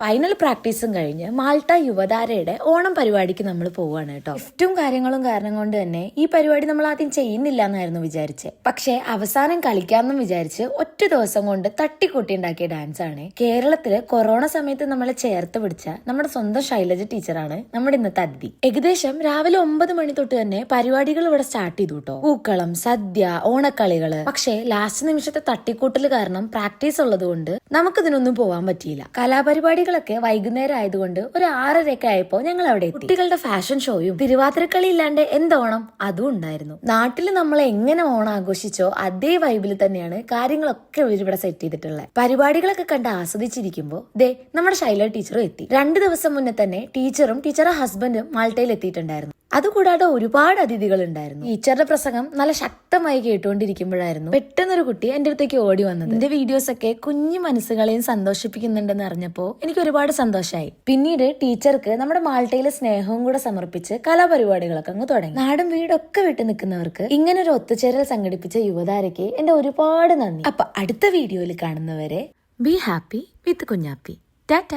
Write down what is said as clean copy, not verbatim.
Final പ്രാക്ടീസും കഴിഞ്ഞ് Malta യുവതാരയുടെ Onam പരിപാടിക്ക് നമ്മൾ പോവാണ് കേട്ടോ. ഗിഫ്റ്റും കാര്യങ്ങളും കാരണം കൊണ്ട് തന്നെ ഈ പരിപാടി നമ്മൾ ആദ്യം ചെയ്യുന്നില്ല എന്നായിരുന്നു വിചാരിച്ചത്. പക്ഷെ അവസാനം കളിക്കാമെന്നും വിചാരിച്ച് ഒറ്റ ദിവസം കൊണ്ട് തട്ടിക്കൂട്ടി ഉണ്ടാക്കിയ ഡാൻസ് ആണ്. കേരളത്തില് കൊറോണ സമയത്ത് നമ്മളെ ചേർത്ത് പിടിച്ച നമ്മുടെ സ്വന്തം ശൈലജ ടീച്ചറാണ് നമ്മുടെ ഇന്നത്തെ അതിഥി. ഏകദേശം രാവിലെ 9 മണി തൊട്ട് തന്നെ പരിപാടികൾ ഇവിടെ സ്റ്റാർട്ട് ചെയ്തു കേട്ടോ. പൂക്കളം, സദ്യ, ഓണക്കളികള്. പക്ഷെ ലാസ്റ്റ് നിമിഷത്തെ തട്ടിക്കൂട്ടൽ കാരണം പ്രാക്ടീസ് ഉള്ളത് കൊണ്ട് നമുക്കിതിനൊന്നും പോവാൻ പറ്റിയില്ല. കലാപരിപാടികളൊക്കെ വൈകുന്നേരം ആയതുകൊണ്ട് ഒരു 6:30 ആയപ്പോ ഞങ്ങൾ അവിടെ എത്തി. കുട്ടികളുടെ ഫാഷൻ ഷോയും തിരുവാതിരക്കളി ഇല്ലാണ്ട് എന്തോണം അതും ഉണ്ടായിരുന്നു. നാട്ടില് നമ്മൾ എങ്ങനെ ഓണം ആഘോഷിച്ചോ അതേ വൈബിൽ തന്നെയാണ് കാര്യങ്ങളൊക്കെ ഇവിടെ സെറ്റ് ചെയ്തിട്ടുള്ളത്. പരിപാടികളൊക്കെ കണ്ട് ആസ്വദിച്ചിരിക്കുമ്പോ നമ്മുടെ ശൈല ടീച്ചറും എത്തി. 2 ദിവസം മുന്നേ തന്നെ ടീച്ചറും ടീച്ചറുടെ ഹസ്ബൻഡും മാൾട്ടയിൽ എത്തിയിട്ടുണ്ടായിരുന്നു. അതുകൂടാതെ ഒരുപാട് അതിഥികൾ ഉണ്ടായിരുന്നു. ടീച്ചറുടെ പ്രസംഗം നല്ല ശക്തമായി കേട്ടുകൊണ്ടിരിക്കുമ്പോഴായിരുന്നു പെട്ടെന്നൊരു കുട്ടി എന്റെ അടുത്തേക്ക് ഓടി വന്നത്. എന്റെ വീഡിയോസ് ഒക്കെ കുഞ്ഞു മനസ്സുകളെയും സന്തോഷിപ്പിക്കുന്നുണ്ടെന്ന് അറിഞ്ഞപ്പോ എനിക്ക് ഒരുപാട് സന്തോഷമായി. പിന്നീട് ടീച്ചർക്ക് നമ്മുടെ മാൾട്ടയിലെ സ്നേഹവും കൂടെ സമർപ്പിച്ച് കലാപരിപാടികളൊക്കെ അങ്ങ് തുടങ്ങി. നാടും വീടൊക്കെ വിട്ടു നിൽക്കുന്നവർക്ക് ഇങ്ങനൊരു ഒത്തുചേരൽ സംഘടിപ്പിച്ച യുവതാരയ്ക്ക് എന്റെ ഒരുപാട് നന്ദി. അപ്പൊ അടുത്ത വീഡിയോയിൽ കാണുന്നവരെ be happy with Kunjappi. Tata.